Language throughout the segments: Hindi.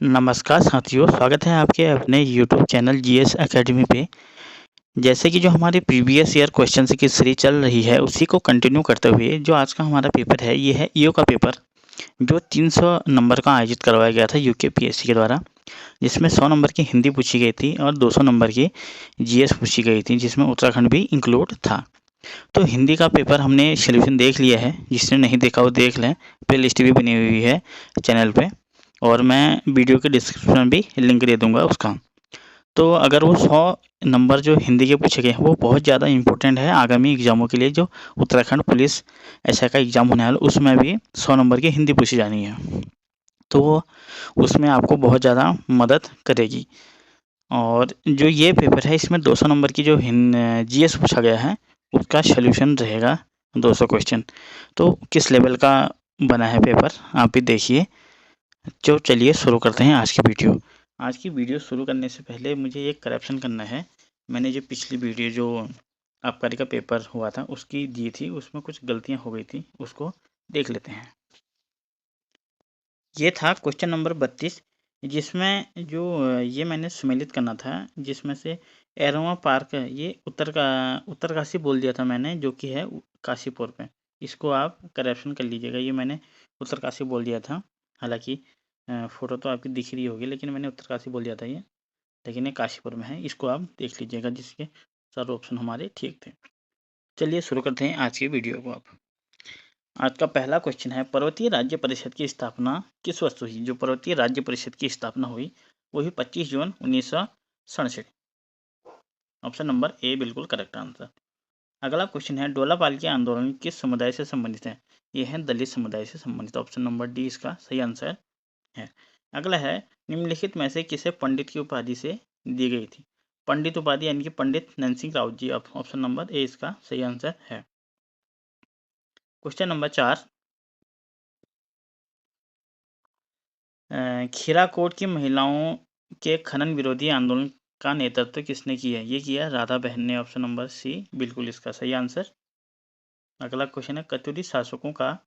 नमस्कार साथियों, स्वागत है आपके अपने यूट्यूब चैनल जीएस एकेडमी पे। जैसे कि जो हमारी प्रीवियस ईयर क्वेश्चन की सीरीज चल रही है, उसी को कंटिन्यू करते हुए जो आज का हमारा पेपर है, ये है ईओ का पेपर, जो 300 नंबर का आयोजित करवाया गया था यूके पीएससी के द्वारा, जिसमें 100 नंबर की हिंदी पूछी गई थी और 200 नंबर की जीएस पूछी गई थी, जिसमें उत्तराखंड भी इंक्लूड था। तो हिंदी का पेपर हमने सोल्यूशन देख लिया है, जिसने नहीं देखा वो देख लें, प्ले लिस्ट भी बनी हुई है चैनल पे, और मैं वीडियो के डिस्क्रिप्शन में भी लिंक दे दूंगा उसका। तो अगर वो 100 नंबर जो हिंदी के पूछे गए हैं, वो बहुत ज़्यादा इंपॉर्टेंट है आगामी एग्जामों के लिए, जो उत्तराखंड पुलिस ऐसा का एग्ज़ाम होने वाला, उसमें भी 100 नंबर की हिंदी पूछी जानी है। तो वो उसमें आपको बहुत ज़्यादा मदद करेगी। और जो ये पेपर है, इसमें 200 नंबर की जो जीएस पूछा गया है, उसका सोल्यूशन रहेगा 200 क्वेश्चन। तो किस लेवल का बना है पेपर, आप भी देखिए। तो चलिए शुरू करते हैं आज की वीडियो। आज की वीडियो शुरू करने से पहले मुझे एक करेक्शन करना है। मैंने जो पिछली वीडियो जो आबकारी का पेपर हुआ था उसकी दी थी, उसमें कुछ गलतियां हो गई थी, उसको देख लेते हैं। ये था क्वेश्चन नंबर 32, जिसमें जो ये मैंने सम्मिलित करना था, जिसमें से एरोमा पार्क, ये उत्तरकाशी बोल दिया था मैंने, जो कि है काशीपुर पे। इसको आप करेक्शन कर लीजिएगा। ये मैंने उत्तरकाशी बोल दिया था, हालांकि फ़ोटो तो आपकी दिख रही होगी, लेकिन मैंने उत्तरकाशी बोल दिया था ये, लेकिन ये काशीपुर में है। इसको आप देख लीजिएगा, जिसके सारे ऑप्शन हमारे ठीक थे। चलिए शुरू करते हैं आज की वीडियो को। आप आज का पहला क्वेश्चन है, पर्वतीय राज्य परिषद की स्थापना किस वर्ष हुई? जो पर्वतीय राज्य परिषद की स्थापना हुई वो हुई 25 जून 1967। ऑप्शन नंबर ए बिल्कुल करेक्ट आंसर। अगला क्वेश्चन है, डोला पालकी आंदोलन किस समुदाय से संबंधित है? ये है दलित समुदाय से संबंधित। ऑप्शन नंबर डी इसका सही आंसर है। अगला है, निम्नलिखित में से किसे पंडित की उपाधि से दी गई थी? पंडित उपाधि यानी कि पंडित नैनसिंह राउत जी। ऑप्शन नंबर ए इसका सही आंसर है। क्वेश्चन नंबर 4, खीराकोट की महिलाओं के खनन विरोधी आंदोलन का नेतृत्व किसने किया? ये किया राधा बहन ने। ऑप्शन नंबर सी बिल्कुल इसका सही आंसर। अगला क्वेश्चन है, कत्यूरी शासकों का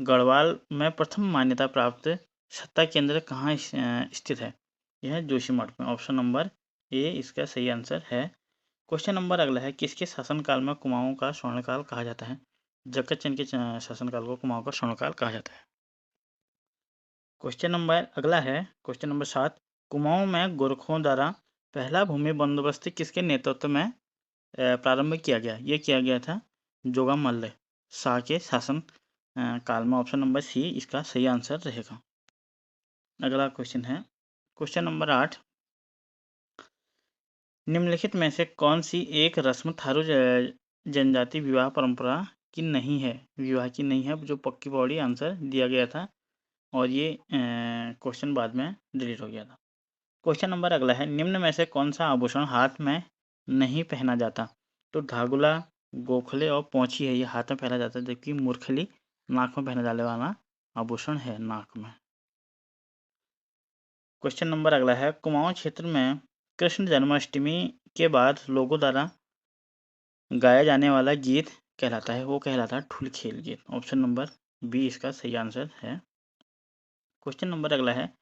गढ़वाल में प्रथम मान्यता प्राप्त सत्ता केंद्र कहाँ स्थित है? यह है जोशीमठ में। ऑप्शन नंबर ए इसका सही आंसर है। क्वेश्चन नंबर अगला है, किसके शासनकाल में कुमाऊं का स्वर्णकाल कहा जाता है? जगत चंद के शासनकाल को कुमाऊं का स्वर्णकाल कहा जाता है। क्वेश्चन नंबर अगला है, क्वेश्चन नंबर 7, कुमाऊं में गोरखों द्वारा पहला भूमि बंदोबस्त किसके नेतृत्व में प्रारंभ किया गया? ये किया गया था जोगा मल्ल शाह के शासन काल में। ऑप्शन नंबर सी इसका सही आंसर रहेगा। अगला क्वेश्चन है, क्वेश्चन नंबर 8, निम्नलिखित में से कौन सी एक रस्म थारू जनजाति विवाह परंपरा की नहीं है? विवाह की नहीं है, जो पक्की बॉडी आंसर दिया गया था, और ये क्वेश्चन बाद में डिलीट हो गया था। क्वेश्चन नंबर अगला है, निम्न में से कौन सा आभूषण हाथ में नहीं पहना जाता? तो धागुला, गोखले और पोंछी है, ये हाथ में पहना जाता है, जबकि मूर्खली नाक में पहना जाने वाला आभूषण है, नाक में। क्वेश्चन नंबर अगला है, कुमाऊं क्षेत्र में कृष्ण जन्माष्टमी के बाद लोगों द्वारा गाया जाने वाला गीत कहलाता है, वो कहलाता है ठुल खेल गीत। ऑप्शन नंबर बी इसका सही आंसर है। क्वेश्चन नंबर अगला है,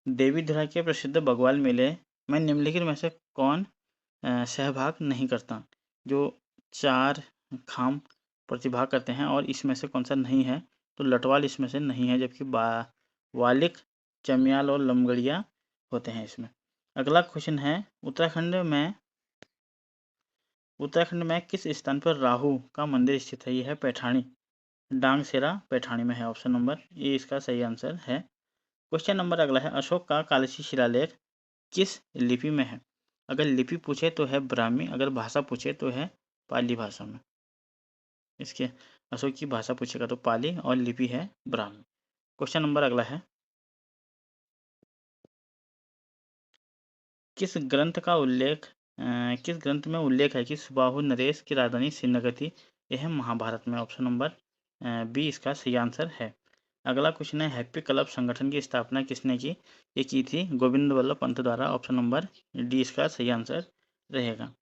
देवीधुरा के प्रसिद्ध बग्वाल मेले में निम्नलिखित में से कौन सहभाग नहीं करता? जो 4 खाम प्रतिभाग करते हैं, और इसमें से कौन सा नहीं है? तो लटवाल इसमें से नहीं है, जबकि वालिक, चमियाल और लमगड़िया होते हैं इसमें। अगला क्वेश्चन है, उत्तराखंड में किस स्थान पर राहु का मंदिर स्थित है? यह है पैठाणी, डांगसेरा पैठाणी में है। ऑप्शन नंबर ए इसका सही आंसर है। क्वेश्चन नंबर अगला है, अशोक का कालसी शिलालेख किस लिपि में है? अगर लिपि पूछे तो है ब्राह्मी, अगर भाषा पूछे तो है पाली भाषा में। इसके अशोक की भाषा पूछेगा तो पाली, और लिपि है ब्राह्मी। क्वेश्चन नंबर अगला है, किस ग्रंथ में उल्लेख है कि सुबाहु नरेश की राजधानी श्रीनगर थी? यह है महाभारत में। ऑप्शन नंबर बी इसका सही आंसर है। अगला क्वेश्चन है, हैप्पी क्लब संगठन की स्थापना किसने की? ये की थी गोविंद वल्लभ पंत द्वारा। ऑप्शन नंबर डी इसका सही आंसर रहेगा।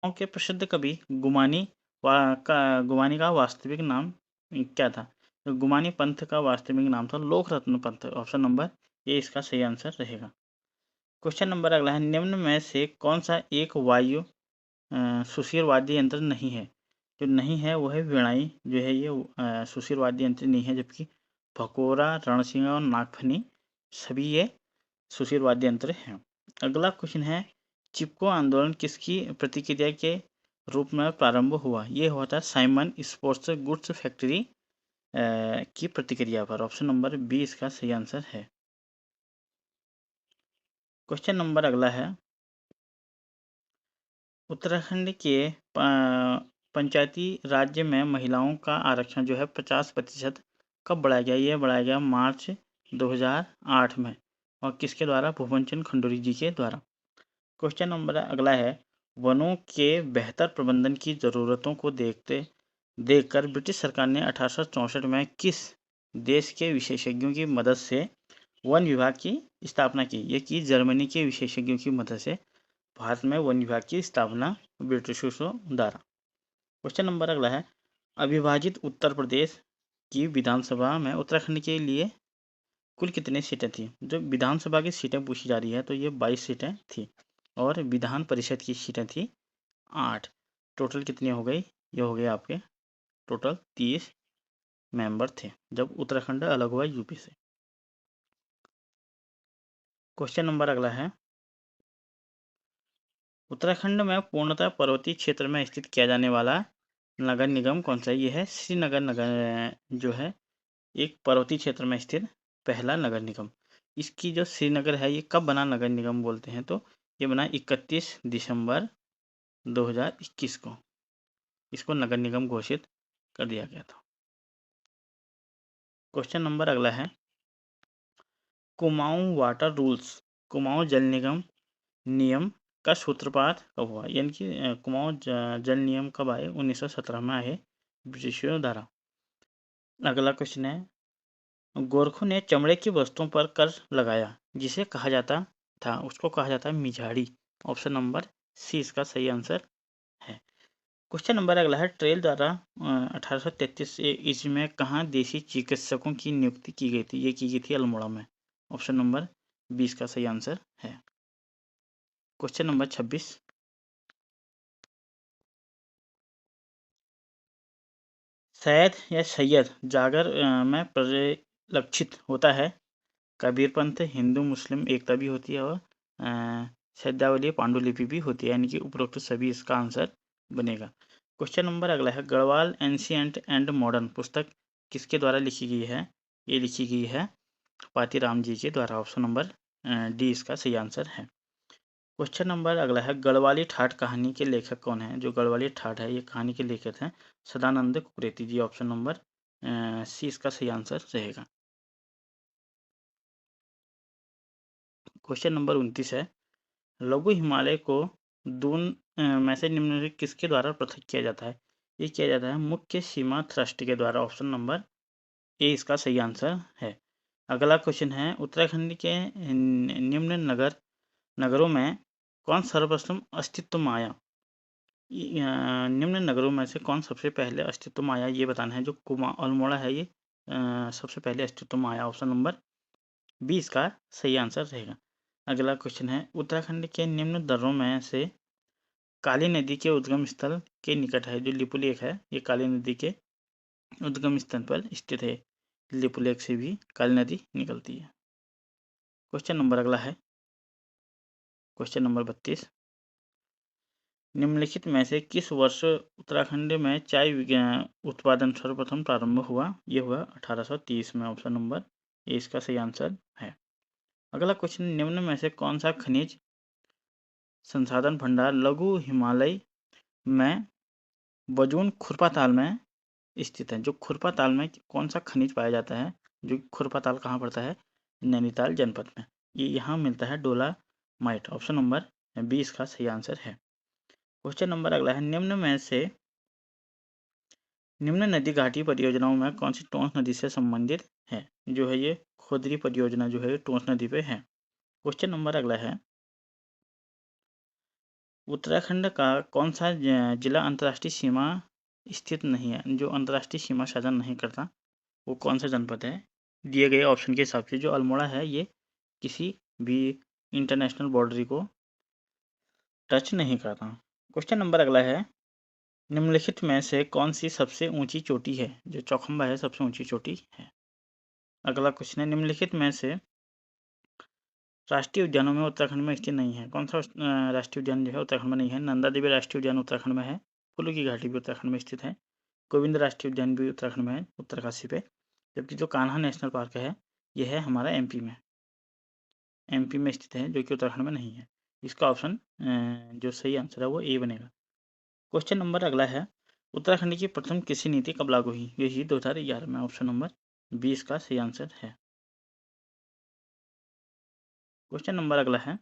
गाँव के प्रसिद्ध कवि गुमानी का वास्तविक नाम क्या था? तो गुमानी पंथ का वास्तविक नाम था लोक रत्न पंथ। ऑप्शन नंबर ए इसका सही आंसर रहेगा। क्वेश्चन नंबर अगला है, निम्न में से कौन सा एक वायु सुशीर वाद्य यंत्र नहीं है? जो नहीं है वो है वीणाई, जो है ये सुशीर वाद्य यंत्र नहीं है, जबकि भकोरा, रणसिंगा और नागफनी सभी ये सुशीर वाद्य यंत्र हैं। अगला क्वेश्चन है, चिपको आंदोलन किसकी प्रतिक्रिया के रूप में प्रारंभ हुआ? ये हुआ था साइमन स्पोर्ट्स गुड्स फैक्ट्री की प्रतिक्रिया पर। ऑप्शन नंबर बी इसका सही आंसर है। क्वेश्चन नंबर अगला है, उत्तराखंड के पंचायती राज्य में महिलाओं का आरक्षण जो है 50% कब बढ़ाया गया? ये बढ़ाया गया मार्च 2008 में। और किसके द्वारा? भुवन चंद खंडूरी जी के द्वारा। क्वेश्चन नंबर अगला है, वनों के बेहतर प्रबंधन की ज़रूरतों को देखकर ब्रिटिश सरकार ने 1864 में किस देश के विशेषज्ञों की मदद से वन विभाग की स्थापना की? ये की जर्मनी के विशेषज्ञों की मदद से भारत में वन विभाग की स्थापना ब्रिटिशों द्वारा। क्वेश्चन नंबर अगला है, अविभाजित उत्तर प्रदेश की विधानसभा में उत्तराखंड के लिए कुल कितनी सीटें थी? जो विधानसभा की सीटें पूछी जा रही है तो ये 22 सीटें थी और विधान परिषद की सीटें थी 8। टोटल कितनी हो गई? ये हो गए आपके टोटल 30 मेंबर थे जब उत्तराखंड अलग हुआ यूपी से। क्वेश्चन नंबर अगला है, उत्तराखंड में पूर्णतः पर्वतीय क्षेत्र में स्थित किया जाने वाला नगर निगम कौन सा है? ये है श्रीनगर नगर, जो है एक पर्वतीय क्षेत्र में स्थित पहला नगर निगम। इसकी जो श्रीनगर है ये कब बना नगर निगम बोलते हैं? तो ये बना 31 दिसंबर 2021 को इसको नगर निगम घोषित कर दिया गया था। क्वेश्चन नंबर अगला है, कुमाऊं वाटर रूल्स, कुमाऊं जल निगम नियम का सूत्रपात कब हुआ? यानी कि कुमाऊं जल नियम कब आए? 1917 में आए ब्रिटिशों द्वारा। अगला क्वेश्चन है, गोरखों ने चमड़े की वस्तुओं पर कर लगाया जिसे कहा जाता था, उसको कहा जाता है मिझाड़ी। ऑप्शन नंबर सी इसका सही आंसर है। क्वेश्चन नंबर अगला है, ट्रेल द्वारा 1833 ईस्वी में कहाँ देसी चिकित्सकों की नियुक्ति की गई थी? ये की गई थी अल्मोड़ा में। ऑप्शन नंबर 20 का सही आंसर है। क्वेश्चन नंबर 26, सैयद या सैयद जागर में परिलक्षित होता है कबीर पंथ, हिंदू मुस्लिम एकता भी होती है और शब्दावली पांडुलिपि भी होती है, यानी कि उपरोक्त सभी इसका आंसर बनेगा। क्वेश्चन नंबर अगला है, गढ़वाल एंशिएंट एंड मॉडर्न पुस्तक किसके द्वारा लिखी गई है? ये लिखी गई है पातीराम जी के द्वारा। ऑप्शन नंबर डी इसका सही आंसर है। क्वेश्चन नंबर अगला है, गढ़वाली ठाठ कहानी के लेखक कौन है? जो गढ़वाली ठाठ है ये कहानी के लेखक हैं सदानंद कुकरेती जी। ऑप्शन नंबर सी इसका सही आंसर रहेगा। क्वेश्चन नंबर 29 है, लघु हिमालय को दून में से निम्नलिखित किसके द्वारा पृथक किया जाता है? ये किया जाता है मुख्य सीमा थ्रस्ट के द्वारा। ऑप्शन नंबर ए इसका सही आंसर है। अगला क्वेश्चन है, उत्तराखंड के निम्न नगरों में कौन सर्वप्रथम अस्तित्व में आया? निम्न नगरों में से कौन सबसे पहले अस्तित्व में आया ये बताना है। जो अल्मोड़ा है ये सबसे पहले अस्तित्व में आया। ऑप्शन नंबर बी इसका सही आंसर रहेगा। अगला क्वेश्चन है, उत्तराखंड के निम्न दर्रों में से काली नदी के उद्गम स्थल के निकट है। जो लिपुलेख है ये काली नदी के उद्गम स्थल पर स्थित है। लिपुलेख से भी काली नदी निकलती है। क्वेश्चन नंबर अगला है, क्वेश्चन नंबर 32, निम्नलिखित में से किस वर्ष उत्तराखंड में चाय उत्पादन सर्वप्रथम प्रारंभ हुआ? ये हुआ 1830 में। ऑप्शन नंबर ए इसका सही आंसर है। अगला क्वेश्चन, निम्न में से कौन सा खनिज संसाधन भंडार लघु हिमालय में बजून खुरपा ताल में स्थित है? जो खुरपा ताल में कौन सा खनिज पाया जाता है? जो खुरपा ताल कहाँ पड़ता है? नैनीताल जनपद में। ये यहाँ मिलता है डोलामाइट। ऑप्शन नंबर बी इसका सही आंसर है। क्वेश्चन नंबर अगला है, निम्न नदी घाटी परियोजनाओं में कौन सी टोंस नदी से संबंधित है? जो है ये खोदरी परियोजना जो है टोंस नदी पे है। क्वेश्चन नंबर अगला है, उत्तराखंड का कौन सा जिला अंतर्राष्ट्रीय सीमा स्थित नहीं है? जो अंतर्राष्ट्रीय सीमा साझा नहीं करता वो कौन सा जनपद है दिए गए ऑप्शन के हिसाब से। जो अल्मोड़ा है ये किसी भी इंटरनेशनल बाउंड्री को टच नहीं करता। क्वेश्चन नंबर अगला है, निम्नलिखित में से कौन सी सबसे ऊंची चोटी है? जो चौखंबा है सबसे ऊंची चोटी है। अगला क्वेश्चन है, निम्नलिखित में से राष्ट्रीय उद्यानों में उत्तराखंड में स्थित नहीं है। कौन सा राष्ट्रीय उद्यान जो है उत्तराखंड में नहीं है? नंदा देवी राष्ट्रीय उद्यान उत्तराखंड में है। फूलों की घाटी भी उत्तराखंड में स्थित है। गोविंद राष्ट्रीय उद्यान भी उत्तराखंड में है, उत्तरकाशी पे। जबकि जो कान्हा नेशनल पार्क है यह है हमारा एमपी में स्थित है, जो कि उत्तराखंड में नहीं है। इसका ऑप्शन जो सही आंसर है वो ए बनेगा। क्वेश्चन नंबर अगला है, उत्तराखंड की प्रथम कृषि नीति कब लागू हुई? यही 2011 में। ऑप्शन नंबर 20 का सही आंसर है। क्वेश्चन नंबर अगला है,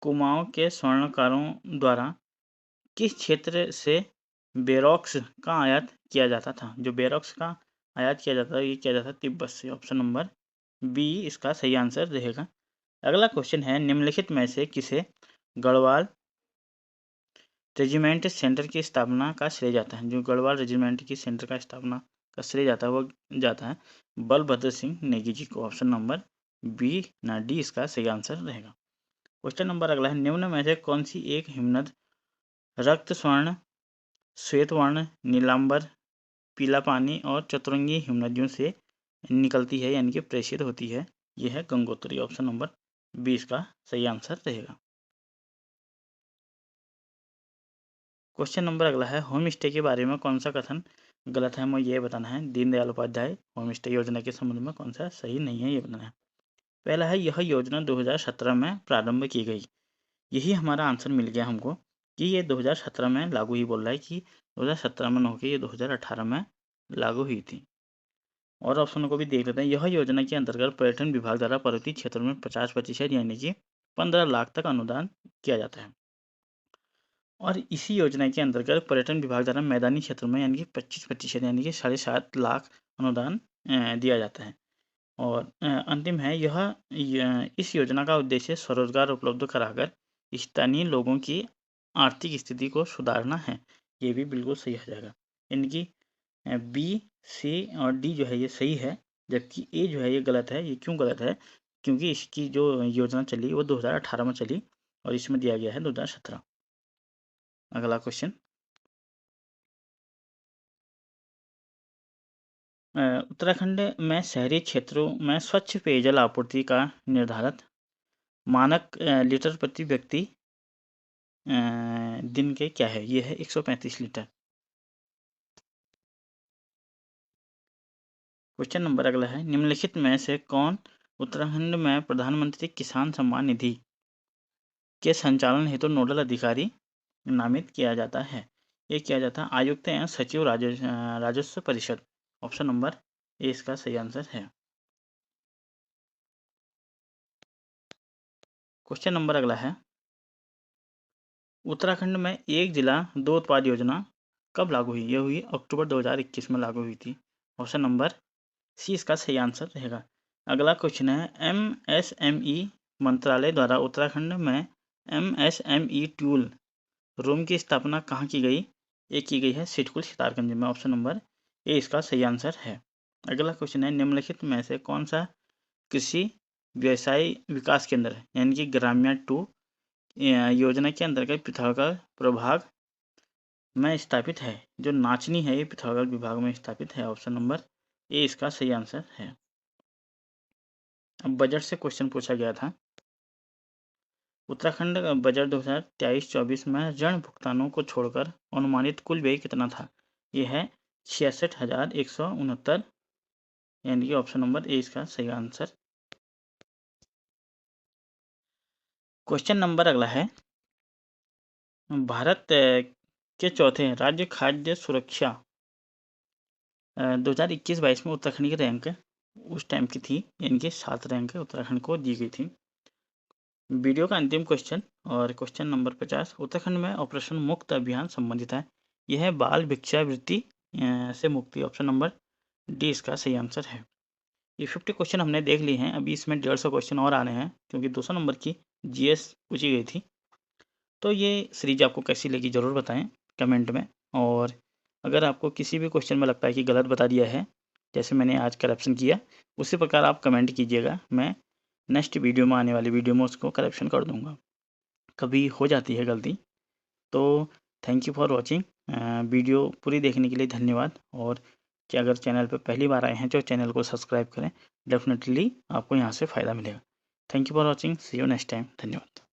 कुमाऊं के स्वर्णकारों द्वारा किस क्षेत्र से बेरॉक्स का आयात किया जाता था? जो बेरॉक्स का आयात किया जाता है ये किया जाता है तिब्बत से। ऑप्शन नंबर बी इसका सही आंसर रहेगा। अगला क्वेश्चन है, निम्नलिखित में से किसे गढ़वाल रेजिमेंट सेंटर की स्थापना का श्रेय जाता है? जो गढ़वाल रेजिमेंट की सेंटर का स्थापना का श्रेय जाता है वो जाता है बलभद्र सिंह नेगी जी को। ऑप्शन नंबर बी ना डी इसका सही आंसर रहेगा। क्वेश्चन नंबर अगला है, निम्न में से कौन सी एक हिमनद रक्त स्वर्ण, श्वेत वर्ण, नीलांबर, पीला पानी और चतुरंगी हिमनदियों से निकलती है यानी कि प्रेषित होती है? यह है गंगोत्री। ऑप्शन नंबर 20 का सही आंसर रहेगा। क्वेश्चन नंबर अगला है, होम स्टे के बारे में कौन सा कथन गलत है? हमें यह बताना है। दीनदयाल उपाध्याय होम स्टे योजना के संबंध में कौन सा सही नहीं है ये बताना है। पहला है, यह योजना 2017 में प्रारंभ की गई। यही हमारा आंसर मिल गया हमको कि ये 2017 में लागू ही बोल रहा है कि 2017 में न होकर ये 2018 में लागू हुई थी। और ऑप्शन को भी देख लेते हैं। यह योजना के अंतर्गत पर्यटन विभाग द्वारा पर्वतीय क्षेत्रों में 50% यानी कि 15 लाख तक अनुदान किया जाता है। और इसी योजना के अंतर्गत पर्यटन विभाग द्वारा मैदानी क्षेत्रों में यानी कि 25% यानी कि 7.5 लाख अनुदान दिया जाता है। और अंतिम है, इस योजना का उद्देश्य स्वरोजगार उपलब्ध कराकर स्थानीय लोगों की आर्थिक स्थिति को सुधारना है। ये भी बिल्कुल सही हो जाएगा। यानी कि बी, सी और डी जो है ये सही है, जबकि ए जो है ये गलत है। ये क्यों गलत है? क्योंकि इसकी जो योजना चली वो 2018 में चली और इसमें दिया गया है 2017। अगला क्वेश्चन, उत्तराखंड में शहरी क्षेत्रों में स्वच्छ पेयजल आपूर्ति का निर्धारित मानक लीटर प्रति व्यक्ति दिन के क्या है? ये है 135 लीटर। क्वेश्चन नंबर अगला है, निम्नलिखित में से कौन उत्तराखंड में प्रधानमंत्री किसान सम्मान निधि के संचालन हेतु नोडल अधिकारी नामित किया जाता है? ये किया जाता है आयुक्त या सचिव राजस्व परिषद। ऑप्शन नंबर ए इसका सही आंसर है। क्वेश्चन नंबर अगला है, उत्तराखंड में एक जिला दो उत्पाद योजना कब लागू हुई? यह हुई अक्टूबर 2021 में लागू हुई थी। ऑप्शन नंबर सी इसका सही आंसर रहेगा। अगला क्वेश्चन है, MSME मंत्रालय द्वारा उत्तराखंड में MSME टूल रूम की स्थापना कहाँ की गई? ये की गई है सिडकुल सितारगंज में। ऑप्शन नंबर ए इसका सही आंसर है। अगला क्वेश्चन है, निम्नलिखित में से कौन सा कृषि व्यवसाय विकास केंद्र यानी कि ग्राम्या 2 योजना के अंतर्गत पिथौरागढ़ प्रभाग में स्थापित है? जो नाचनी है ये पिथौरागढ़ विभाग में स्थापित है। ऑप्शन नंबर ए इसका सही आंसर है। अब बजट से क्वेश्चन पूछा गया था। उत्तराखंड बजट 2023-24 में ऋण भुगतानों को छोड़कर अनुमानित कुल व्यय कितना था? यह है 66,169 यानी कि ऑप्शन नंबर ए इसका सही आंसर। क्वेश्चन नंबर अगला है, भारत के चौथे राज्य खाद्य सुरक्षा 2021-22 में उत्तराखंड की रैंक उस टाइम की थी यानी कि 7 रैंक उत्तराखंड को दी गई थी। वीडियो का अंतिम क्वेश्चन और क्वेश्चन नंबर 50, उत्तराखंड में ऑपरेशन मुक्त अभियान संबंधित है। यह है बाल भिक्षावृत्ति से मुक्ति। ऑप्शन नंबर डी इसका सही आंसर है। ये 50 क्वेश्चन हमने देख लिए हैं। अभी इसमें 150 क्वेश्चन और आने हैं क्योंकि 200 नंबर की जीएस पूछी गई थी। तो ये सीरीज आपको कैसी लगी ज़रूर बताएं कमेंट में। और अगर आपको किसी भी क्वेश्चन में लगता है कि गलत बता दिया है, जैसे मैंने आज करेक्शन किया, उसी प्रकार आप कमेंट कीजिएगा। मैं नेक्स्ट वीडियो में, आने वाली वीडियो में उसको करेक्शन कर दूँगा। कभी हो जाती है गलती। तो thank you for watching. Video पूरी देखने के लिए धन्यवाद। और कि अगर चैनल पर पहली बार आए हैं तो चैनल को सब्सक्राइब करें। डेफिनेटली आपको यहाँ से फ़ायदा मिलेगा। Thank you for watching. See you next time. धन्यवाद।